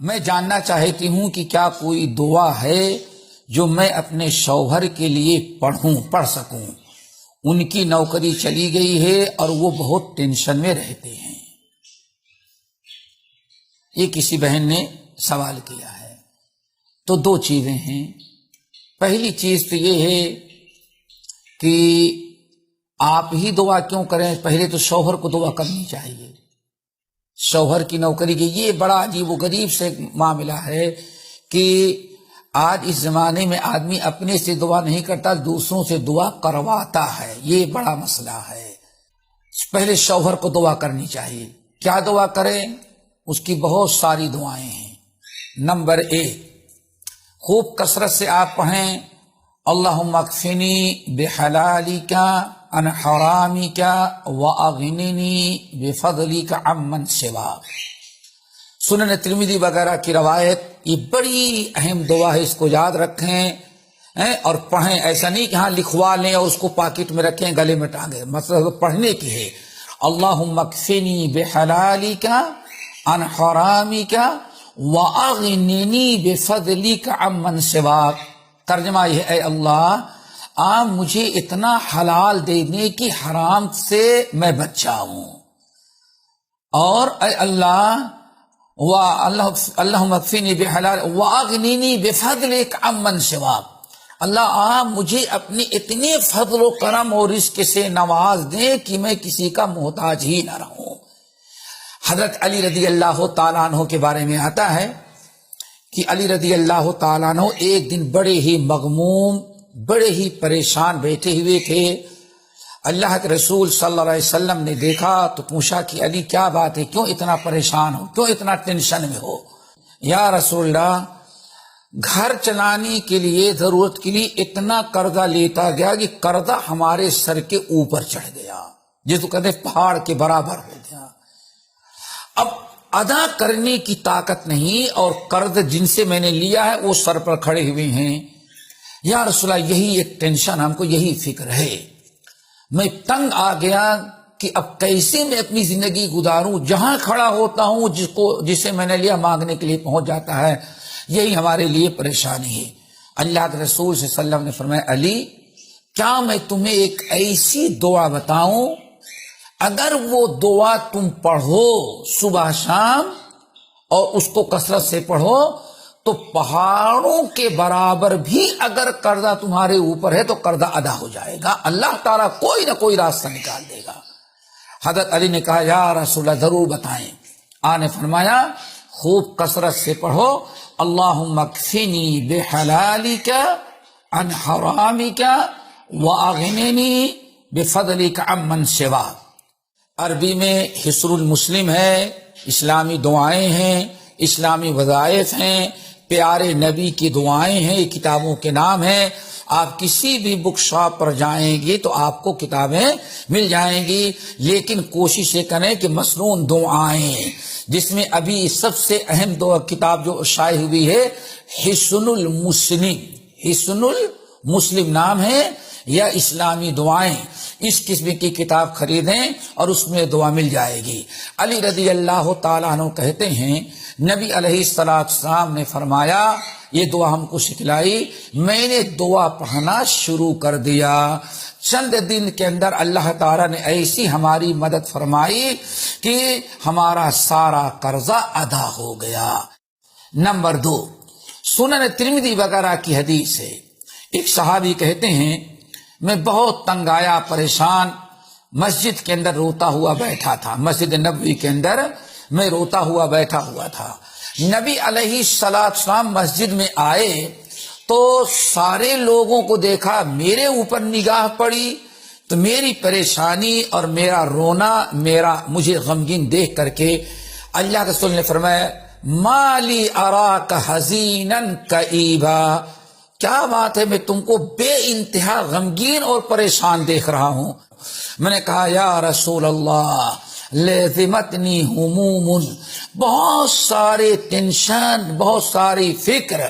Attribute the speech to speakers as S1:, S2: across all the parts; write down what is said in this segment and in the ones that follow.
S1: میں جاننا چاہتی ہوں کہ کیا کوئی دعا ہے جو میں اپنے شوہر کے لیے پڑھ سکوں. ان کی نوکری چلی گئی ہے اور وہ بہت ٹینشن میں رہتے ہیں. یہ کسی بہن نے سوال کیا ہے. تو دو چیزیں ہیں. پہلی چیز تو یہ ہے کہ آپ ہی دعا کیوں کریں، پہلے تو شوہر کو دعا کرنی چاہیے. شوہر کی نوکری کی یہ بڑا عجیب و غریب سے معاملہ ہے کہ آج اس زمانے میں آدمی اپنے سے دعا نہیں کرتا، دوسروں سے دعا کرواتا ہے. یہ بڑا مسئلہ ہے. پہلے شوہر کو دعا کرنی چاہیے. کیا دعا کریں؟ اس کی بہت ساری دعائیں ہیں. نمبر 1، خوب کثرت سے آپ پڑھیں اللہم اکفنی بحلالک عن حرامک واغننی بفضلک عمن سواک. سنن ترمذی وغیرہ کی روایت. یہ بڑی اہم دعا ہے، اس کو یاد رکھیں اور پڑھیں. ایسا نہیں کہ ہاں لکھوا لیں اور اس کو پاکٹ میں رکھیں گلے میں ٹانگیں. مطلب پڑھنے کی ہے. اللہم اکفنی بحلالک عن حرامک واغننی بفضلک عمن سواک. ترجمہ یہ ہے، اے اللہ آپ مجھے اتنا حلال دے دیں کہ حرام سے میں بچ جاؤں، اور اے اللہ اللہم اکفنی بحلال واغننی بفضلک عمن سواک. اللہ آپ مجھے اپنے اتنے فضل و کرم اور رزق سے نواز دیں کہ میں کسی کا محتاج ہی نہ رہوں. حضرت علی رضی اللہ تعالیٰ عنہ کے بارے میں آتا ہے کہ علی رضی اللہ تعالیٰ عنہ ایک دن بڑے ہی مغموم، بڑے ہی پریشان بیٹھے ہوئے تھے. اللہ کے رسول صلی اللہ علیہ وسلم نے دیکھا تو پوچھا کہ علی کیا بات ہے، کیوں اتنا پریشان ہو، کیوں اتنا ٹینشن میں ہو؟ یا رسول اللہ گھر چلانے کے لیے، ضرورت کے لیے اتنا قرضہ لیتا گیا کہ قرضہ ہمارے سر کے اوپر چڑھ گیا، جس کو کہتے ہیں پہاڑ کے برابر ہو گیا. اب ادا کرنے کی طاقت نہیں، اور قرض جن سے میں نے لیا ہے وہ سر پر کھڑے ہوئے ہیں. یا رسول اللہ یہی ایک ٹینشن، ہم کو یہی فکر ہے. میں تنگ آ گیا کہ اب کیسے میں اپنی زندگی گزاروں. جہاں کھڑا ہوتا ہوں جسے میں نے لیا مانگنے کے لیے پہنچ جاتا ہے. یہی ہمارے لیے پریشانی ہے. اللہ کے رسول صلی اللہ علیہ وسلم نے فرمایا علی کیا میں تمہیں ایک ایسی دعا بتاؤں، اگر وہ دعا تم پڑھو صبح شام اور اس کو کثرت سے پڑھو تو پہاڑوں کے برابر بھی اگر قرضہ تمہارے اوپر ہے تو قرضہ ادا ہو جائے گا. اللہ تعالیٰ کوئی نہ کوئی راستہ نکال دے گا. حضرت علی نے کہا یا رسول اللہ ضرور بتائیں. آپ نے فرمایا خوب کثرت سے پڑھو اللہم اکفنی بحلالک عن حرامک واغننی بفضلک عمن سواک. عربی میں حصن المسلم ہے، اسلامی دعائیں ہیں، اسلامی وظائف ہیں، پیارے نبی کی دعائیں ہیں. یہ کتابوں کے نام ہیں. آپ کسی بھی بک شاپ پر جائیں گے تو آپ کو کتابیں مل جائیں گی، لیکن کوشش یہ کریں کہ مسنون دعائیں، جس میں ابھی سب سے اہم کتاب جو شائع ہوئی ہے حصن المسلم. حصن المسلم نام ہے، یا اسلامی دعائیں. اس قسم کی کتاب خریدیں اور اس میں دعا مل جائے گی. علی رضی اللہ تعالیٰ عنہ کہتے ہیں نبی علیہ السلام نے فرمایا، یہ دعا ہم کو سکھلائی، میں نے دعا پڑھنا شروع کر دیا، چند دن کے اندر اللہ تعالیٰ نے ایسی ہماری مدد فرمائی کہ ہمارا سارا قرضہ ادا ہو گیا. نمبر 2، سنن ترمذی وغیرہ کی حدیث ہے. ایک صحابی کہتے ہیں میں بہت تنگ آیا، پریشان، مسجد کے اندر روتا ہوا بیٹھا تھا. مسجد نبوی کے اندر میں روتا ہوا بیٹھا ہوا تھا. نبی علیہ السلام مسجد میں آئے تو سارے لوگوں کو دیکھا، میرے اوپر نگاہ پڑی تو میری پریشانی اور میرا رونا، مجھے غمگین دیکھ کر کے اللہ کے رسول نے فرمایا مالی اراک حزینا کئیبا. کیا بات ہے، میں تم کو بے انتہا غمگین اور پریشان دیکھ رہا ہوں. میں نے کہا یا رسول اللہ لازمتنی ہموم، بہت سارے ٹینشن، بہت ساری فکر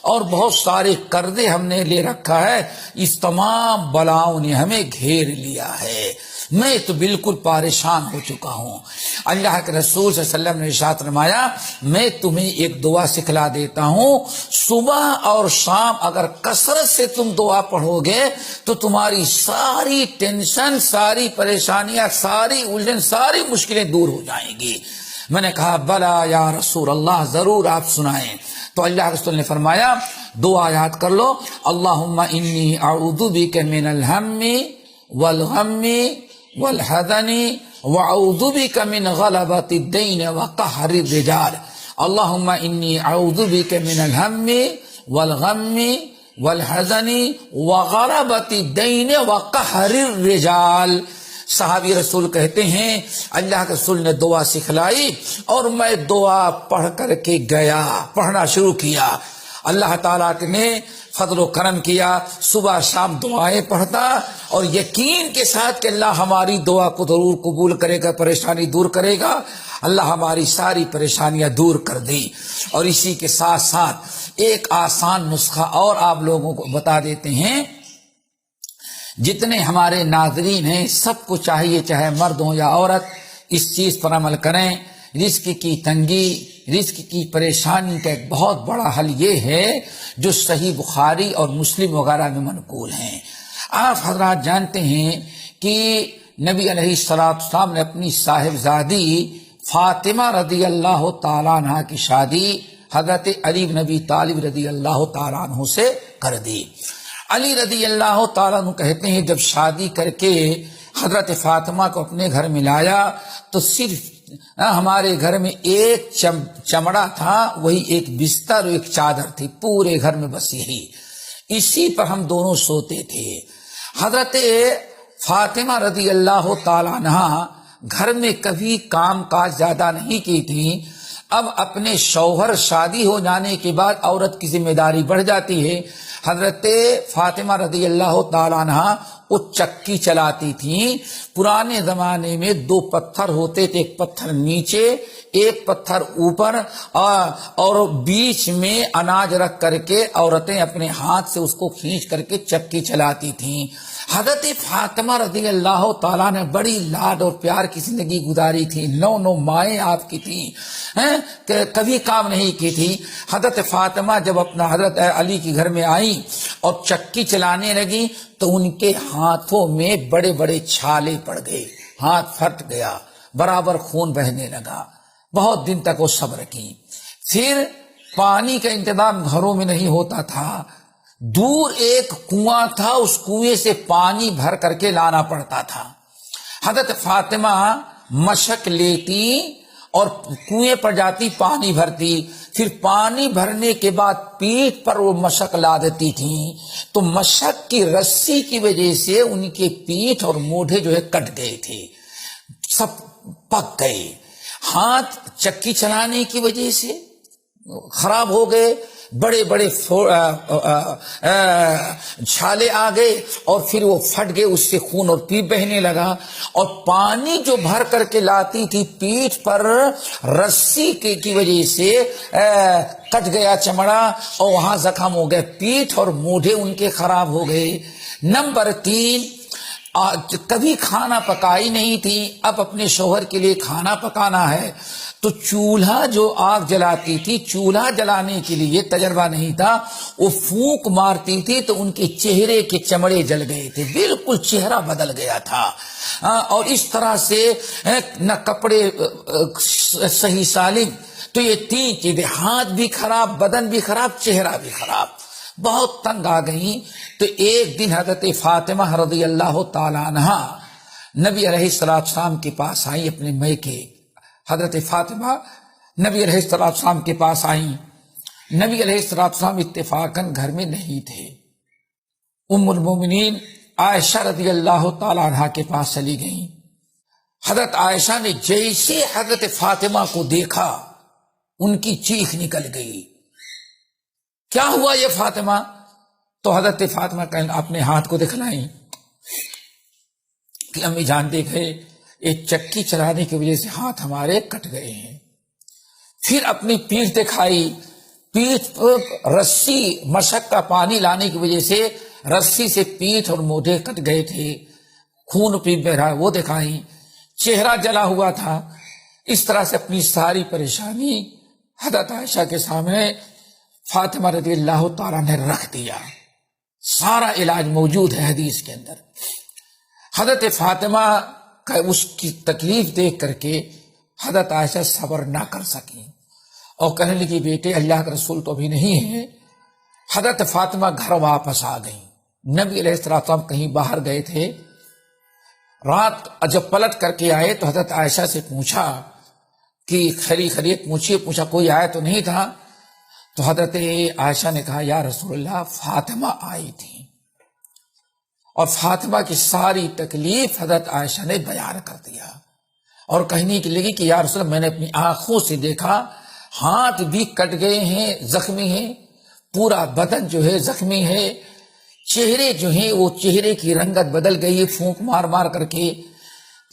S1: اور بہت سارے قرضے ہم نے لے رکھا ہے، اس تمام بلاؤں نے ہمیں گھیر لیا ہے. میں تو بالکل پریشان ہو چکا ہوں۔ اللہ کے رسول صلی اللہ علیہ وسلم نے ارشاد فرمایا میں تمہیں ایک دعا سکھلا دیتا ہوں، صبح اور شام اگر کثرت سے تم دعا پڑھو گے تو تمہاری ساری ٹینشن، ساری پریشانیاں، ساری الجھن، ساری مشکلیں دور ہو جائیں گی۔ میں نے کہا بلا یا رسول اللہ، ضرور آپ سنائیں۔ تو اللہ رسول نے فرمایا دعا یاد کر لو، اللہم انی اعوذ بک من الہم والغم والحزن واعوذ بک من غلبۃ الدین وقہر الرجال۔ اللہم انی اعوذ بک من الہم والغم والحزن وغلبۃ الدین وقہر الرجال۔ صحابی رسول کہتے ہیں اللہ کے رسول نے دعا سکھلائی اور میں دعا پڑھ کر کے گیا، پڑھنا شروع کیا۔ اللہ تعالیٰ نے فضل و کرم کیا، صبح شام دعائیں پڑھتا اور یقین کے ساتھ کہ اللہ ہماری دعا کو ضرور قبول کرے گا، پریشانی دور کرے گا۔ اللہ ہماری ساری پریشانیاں دور کر دی۔ اور اسی کے ساتھ ساتھ ایک آسان نسخہ اور آپ لوگوں کو بتا دیتے ہیں، جتنے ہمارے ناظرین ہیں سب کو چاہیے، چاہے مرد ہوں یا عورت، اس چیز پر عمل کریں۔ رزق کی تنگی، رزق کی پریشانی کا ایک بہت بڑا حل یہ ہے جو صحیح بخاری اور مسلم وغیرہ میں منقول ہیں۔ آپ حضرات جانتے ہیں کہ نبی علیہ السلام نے اپنی صاحبزادی فاطمہ رضی اللہ تعالیٰ عنہ کی شادی حضرت علی بن ابی طالب رضی اللہ تعالیٰ عنہ سے کر دی۔ علی رضی اللہ تعالیٰ عنہ کہتے ہیں جب شادی کر کے حضرت فاطمہ کو اپنے گھر میں لایا تو صرف ہمارے گھر میں ایک چمڑا تھا، وہی ایک بستر اور ایک چادر تھی، پورے گھر میں بس یہی، اسی پر ہم دونوں سوتے تھے۔ حضرت فاطمہ رضی اللہ تعالیٰ عنہ گھر میں کبھی کام کاج زیادہ نہیں کی تھی۔ اب اپنے شوہر شادی ہو جانے کے بعد عورت کی ذمہ داری بڑھ جاتی ہے۔ حضرت فاطمہ رضی اللہ تعالیٰ عنہ وہ چکی چلاتی تھیں۔ پرانے زمانے میں دو پتھر ہوتے تھے، ایک پتھر نیچے ایک پتھر اوپر، اور بیچ میں اناج رکھ کر کے عورتیں اپنے ہاتھ سے اس کو کھینچ کر کے چکی چلاتی تھیں۔ حضرت فاطمہ رضی اللہ تعالیٰ نے بڑی لاڈ اور پیار کی زندگی گزاری تھی، 9 مائیں آپ کی تھیں، کبھی کام نہیں کی تھی۔ حضرت فاطمہ جب اپنا حضرت علی کے گھر میں آئی اور چکی چلانے لگی تو ان کے ہاتھوں میں بڑے بڑے چھالے پڑ گئے، ہاتھ پھٹ گیا، برابر خون بہنے لگا۔ بہت دن تک وہ صبر کی۔ پھر پانی کا انتظام گھروں میں نہیں ہوتا تھا، دور ایک کنواں تھا، اس کنویں سے پانی بھر کر کے لانا پڑتا تھا۔ حضرت فاطمہ مشک لیتی اور کنویں پر جاتی، پانی بھرتی، پھر پانی بھرنے کے بعد پیٹھ پر وہ مشک لا دیتی تھیں، تو مشک کی رسی کی وجہ سے ان کے پیٹھ اور موڈھے جو ہے کٹ گئے تھے، سب پک گئے۔ ہاتھ چکی چلانے کی وجہ سے خراب ہو گئے، بڑے بڑے چھالے آ گئے اور پھر وہ پھٹ گئے، اس سے خون اور پیپ بہنے لگا، اور پانی جو بھر کر کے لاتی تھی پیٹھ پر رسی کی وجہ سے کٹ گیا چمڑا اور وہاں زخم ہو گئے، پیٹھ اور موڈھے ان کے خراب ہو گئے۔ نمبر 3، کبھی کھانا پکائی نہیں تھی، اب اپنے شوہر کے لیے کھانا پکانا ہے تو چولہا جو آگ جلاتی تھی، چولہا جلانے کے لیے تجربہ نہیں تھا، وہ پھونک مارتی تھی تو ان کے چہرے کے چمڑے جل گئے تھے، بالکل چہرہ بدل گیا تھا۔ اور اس طرح سے نہ کپڑے صحیح سالم، تو یہ 3 چیزیں، ہاتھ بھی خراب، بدن بھی خراب، چہرہ بھی خراب، بہت تنگ آ گئی۔ تو ایک دن حضرت فاطمہ رضی اللہ تعالی عنہ نبی علیہ السلام کے پاس آئی، اپنے میکے۔ حضرت فاطمہ نبی علیہ السلام کے پاس آئیں۔ نبی علیہ السلام اتفاقاً گھر میں نہیں تھے۔ ام المومنین عائشہ رضی اللہ تعالی عنہ کے پاس چلی گئیں۔ حضرت عائشہ نے جیسے حضرت فاطمہ کو دیکھا ان کی چیخ نکل گئی، کیا ہوا یہ فاطمہ؟ تو حضرت فاطمہ اپنے ہاتھ کو دکھلائیں کہ امی جان دیکھے ایک چکی چلانے کی وجہ سے ہاتھ ہمارے کٹ گئے ہیں۔ پھر اپنی پیٹھ دکھائی، پیٹھ پر رسی، مشک کا پانی لانے کی وجہ سے رسی سے پیٹھ اور موڈھے کٹ گئے تھے۔ خون پی بہ رہا ہے وہ دکھائیں، چہرہ جلا ہوا تھا، اس طرح سے اپنی ساری پریشانی حضرت عائشہ کے سامنے فاطمہ رضی اللہ تعالیٰ نے رکھ دیا. سارا علاج موجود ہے حدیث کے اندر. حضرت فاطمہ کا اس کی تکلیف دیکھ کر کے حضرت عائشہ صبر نہ کر سکیں اور کہنے لگی بیٹے اللہ کا رسول تو ابھی نہیں ہے. حضرت فاطمہ گھر واپس آ گئیں. نبی علیہ السلام کہیں باہر گئے تھے، رات جب پلٹ کر کے آئے تو حضرت عائشہ سے پوچھا کہ خیریت پوچھا کوئی آیا تو نہیں تھا. تو حضرت عائشہ نے کہا یا رسول اللہ فاطمہ آئی تھی، اور فاطمہ کی ساری تکلیف حضرت عائشہ نے بیان کر دیا اور کہنے کی لگی کہ یا رسول اللہ میں نے اپنی آنکھوں سے دیکھا، ہاتھ بھی کٹ گئے ہیں، زخمی ہیں، پورا بدن جو ہے زخمی ہے، چہرے جو ہیں وہ چہرے کی رنگت بدل گئی ہے پھونک مار مار کر کے.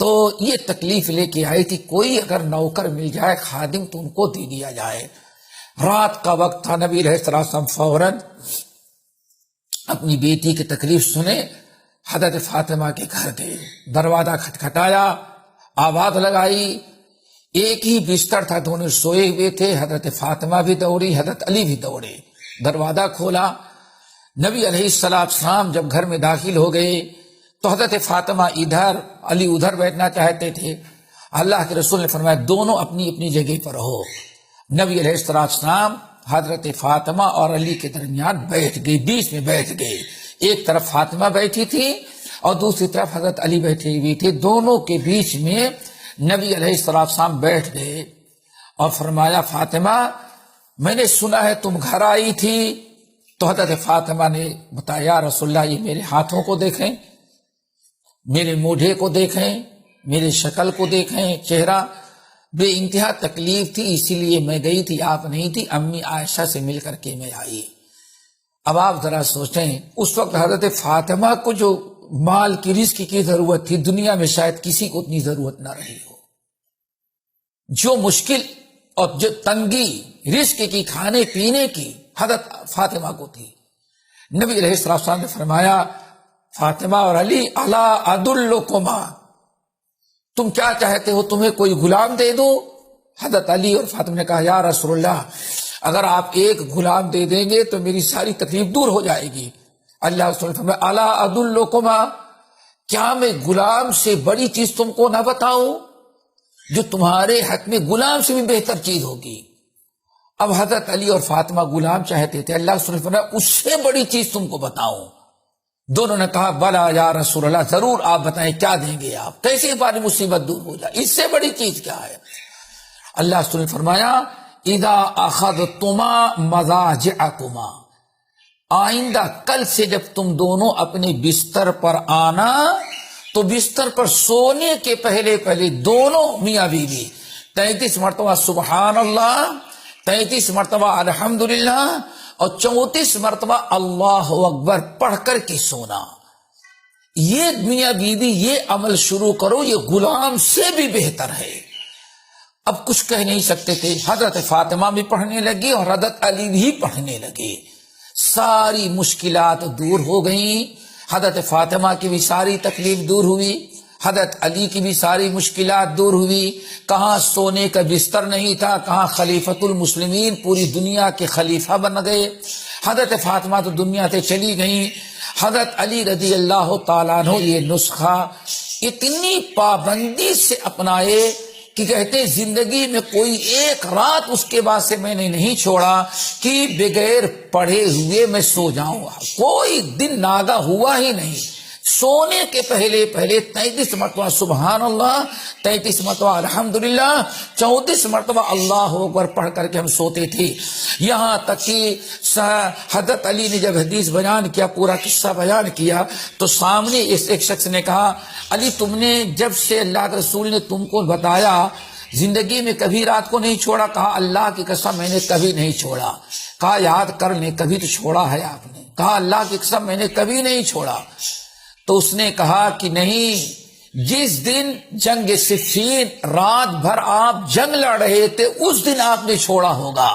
S1: تو یہ تکلیف لے کے آئی تھی، کوئی اگر نوکر مل جائے خادم تو ان کو دے دیا جائے. رات کا وقت تھا، نبی علیہ السلام فوراً اپنی بیٹی کی تکلیف سنے حضرت فاطمہ کے گھر گئے. دروازہ کھٹکھٹایا، آواز لگائی. ایک ہی بستر تھا، دونوں سوئے ہوئے تھے. حضرت فاطمہ بھی دوڑی، حضرت علی بھی دوڑے. دروازہ کھولا. نبی علیہ السلام جب گھر میں داخل ہو گئے تو حضرت فاطمہ ادھر، علی ادھر بیٹھنا چاہتے تھے. اللہ کے رسول نے فرمایا دونوں اپنی اپنی جگہ پر رہو. نبی علیہ السلام حضرت فاطمہ اور علی کے درمیان بیٹھ گئے، بیچ میں بیٹھ گئے. ایک طرف فاطمہ بیٹھی تھی اور دوسری طرف حضرت علی بیٹھے ہوئے تھے. دونوں کے بیچ میں نبی علیہ السلام بیٹھ گئے اور فرمایا فاطمہ میں نے سنا ہے تم گھر آئی تھی. تو حضرت فاطمہ نے بتایا رسول اللہ یہ میرے ہاتھوں کو دیکھیں، میرے موڈھے کو دیکھیں، میرے شکل کو دیکھیں، چہرہ بے انتہا تکلیف تھی اسی لیے میں گئی تھی، آپ نہیں تھی، امی عائشہ سے مل کر کے میں آئی. اب آپ ذرا سوچیں اس وقت حضرت فاطمہ کو جو مال کی رزق کی ضرورت تھی دنیا میں شاید کسی کو اتنی ضرورت نہ رہی ہو. جو مشکل اور جو تنگی رزق کی کھانے پینے کی حضرت فاطمہ کو تھی. نبی علیہ السلام نے فرمایا فاطمہ اور علی الا ادلکما، تم کیا چاہتے ہو تمہیں کوئی غلام دے دو؟ حضرت علی اور فاطمہ نے کہا یا رسول اللہ اگر آپ ایک غلام دے دیں گے تو میری ساری تکلیف دور ہو جائے گی. اللہ رسول نے فرمایا الا ادلکما، کیا میں غلام سے بڑی چیز تم کو نہ بتاؤں جو تمہارے حق میں غلام سے بھی بہتر چیز ہوگی. اب حضرت علی اور فاطمہ غلام چاہتے تھے، اللہ رسول نے فرمایا اس سے بڑی چیز تم کو بتاؤں. دونوں نے کہا بلا یا رسول اللہ ضرور آپ بتائیں کیا دیں گے آپ، کیسے ہماری مصیبت دور ہو جائے، اس سے بڑی چیز کیا ہے؟ اللہ رسول نے فرمایا اذا اخذتما مضاجعکما، آئندہ کل سے جب تم دونوں اپنے بستر پر آنا تو بستر پر سونے کے پہلے دونوں میاں بیوی 33 مرتبہ سبحان اللہ، 33 مرتبہ الحمدللہ اور 34 مرتبہ اللہ اکبر پڑھ کر کے سونا. یہ میاں بیوی یہ عمل شروع کرو، یہ غلام سے بھی بہتر ہے. اب کچھ کہہ نہیں سکتے تھے. حضرت فاطمہ بھی پڑھنے لگی اور حضرت علی بھی پڑھنے لگے. ساری مشکلات دور ہو گئیں. حضرت فاطمہ کی بھی ساری تکلیف دور ہوئی، حضرت علی کی بھی ساری مشکلات دور ہوئی. کہاں سونے کا بستر نہیں تھا، کہاں خلیفۃ المسلمین پوری دنیا کے خلیفہ بن گئے. حضرت فاطمہ تو دنیا سے چلی گئیں. حضرت علی رضی اللہ تعالیٰ عنہ یہ نسخہ اتنی پابندی سے اپنائے کہ کہتے ہیں زندگی میں کوئی ایک رات اس کے بعد سے میں نے نہیں چھوڑا کہ بغیر پڑھے ہوئے میں سو جاؤں. کوئی دن ناگا ہوا ہی نہیں. سونے کے پہلے 33 مرتبہ سبحان اللہ، 33 مرتبہ الحمدللہ، 34 مرتبہ اللہ اکبر پڑھ کر کے ہم سوتے تھے. یہاں تک کہ حضرت علی نے جب حدیث بیان کیا، پورا قصہ بیان کیا، تو سامنے ایک شخص نے کہا علی تم نے جب سے اللہ کے رسول نے تم کو بتایا زندگی میں کبھی رات کو نہیں چھوڑا؟ کہا اللہ کی قسم میں نے کبھی نہیں چھوڑا. کہا یاد کر لیں کبھی تو چھوڑا ہے آپ نے. کہا اللہ کی قسم میں نے کبھی نہیں چھوڑا. تو اس نے کہا کہ نہیں، جس دن جنگ صفین رات بھر آپ جنگ لڑ رہے تھے اس دن آپ نے چھوڑا ہوگا.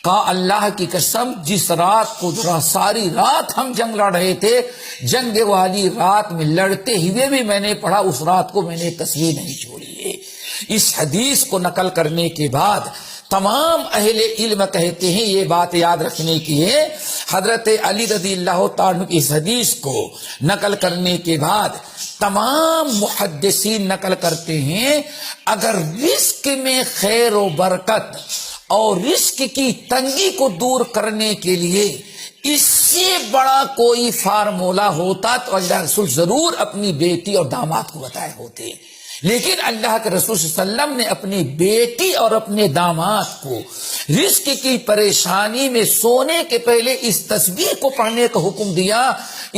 S1: کہا اللہ کی قسم جس رات کو ساری رات ہم جنگ لڑ رہے تھے، جنگ والی رات میں لڑتے ہوئے بھی میں نے پڑھا، اس رات کو میں نے تصویر نہیں چھوڑی ہے۔ اس حدیث کو نقل کرنے کے بعد تمام اہل علم کہتے ہیں یہ بات یاد رکھنے کی ہے، حضرت علی رضی اللہ تعالیٰ عنہ کی اس حدیث کو نقل کرنے کے بعد تمام محدثین نقل کرتے ہیں اگر رزق میں خیر و برکت اور رزق کی تنگی کو دور کرنے کے لیے اس سے بڑا کوئی فارمولہ ہوتا تو اللہ رسول ضرور اپنی بیٹی اور داماد کو بتائے ہوتے، لیکن اللہ کے رسول صلی اللہ علیہ وسلم نے اپنی بیٹی اور اپنے داماد کو رزق کی پریشانی میں سونے کے پہلے اس تصویر کو پڑھنے کا حکم دیا۔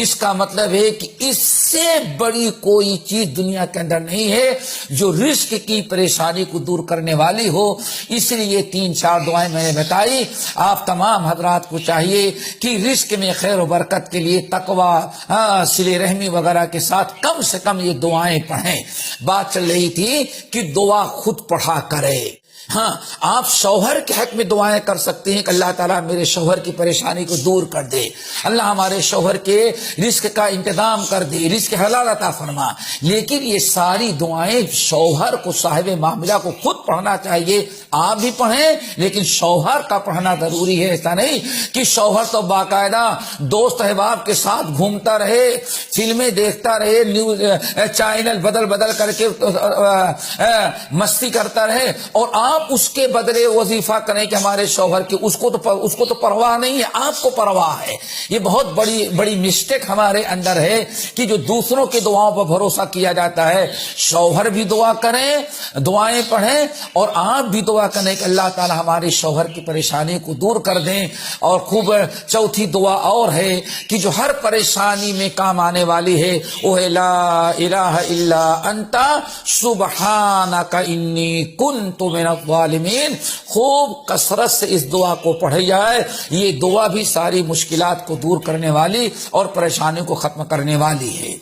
S1: اس کا مطلب ہے کہ اس سے بڑی کوئی چیز دنیا کے اندر نہیں ہے جو رزق کی پریشانی کو دور کرنے والی ہو۔ اس لیے 3-4 دعائیں میں نے بتائی، آپ تمام حضرات کو چاہیے کہ رزق میں خیر و برکت کے لیے تقوی، صلہ رحمی وغیرہ کے ساتھ کم سے کم یہ دعائیں پڑھیں۔ بات چل رہی تھی کہ دعا خود پڑھا کرے۔ ہاں، آپ شوہر کے حق میں دعائیں کر سکتے ہیں کہ اللہ تعالیٰ میرے شوہر کی پریشانی کو دور کر دے، اللہ ہمارے شوہر کے رزق کا انتظام کر دے، رزق حلال عطا فرما، لیکن یہ ساری دعائیں شوہر کو، صاحب معاملہ کو خود پڑھنا چاہیے۔ آپ بھی پڑھیں لیکن شوہر کا پڑھنا ضروری ہے، ایسا نہیں کہ شوہر تو باقاعدہ دوست احباب کے ساتھ گھومتا رہے، فلمیں دیکھتا رہے، نیوز چینل بدل بدل کر کے مستی کرتا رہے، اور آپ اس کے بدلے وظیفہ کریں کہ ہمارے شوہر کی، اس کو تو پرواہ نہیں ہے، آپ کو پرواہ ہے۔ یہ بہت بڑی مسٹیک ہمارے اندر ہے کہ جو دوسروں کی دعاؤں پر بھروسہ کیا جاتا ہے۔ شوہر بھی دعا کریں، دعائیں پڑھیں، اور آپ بھی دعا کریں کہ اللہ تعالی ہمارے شوہر کی پریشانی کو دور کر دیں۔ اور خوب چوتھی دعا اور ہے کہ جو ہر پریشانی میں کام آنے والی ہے، وہ ہے لا الہ الا انت سبحانک انی کنت من الظالمین۔ خوب کثرت سے اس دعا کو پڑھی جائے، یہ دعا بھی ساری مشکلات کو دور کرنے والی اور پریشانی کو ختم کرنے والی ہے۔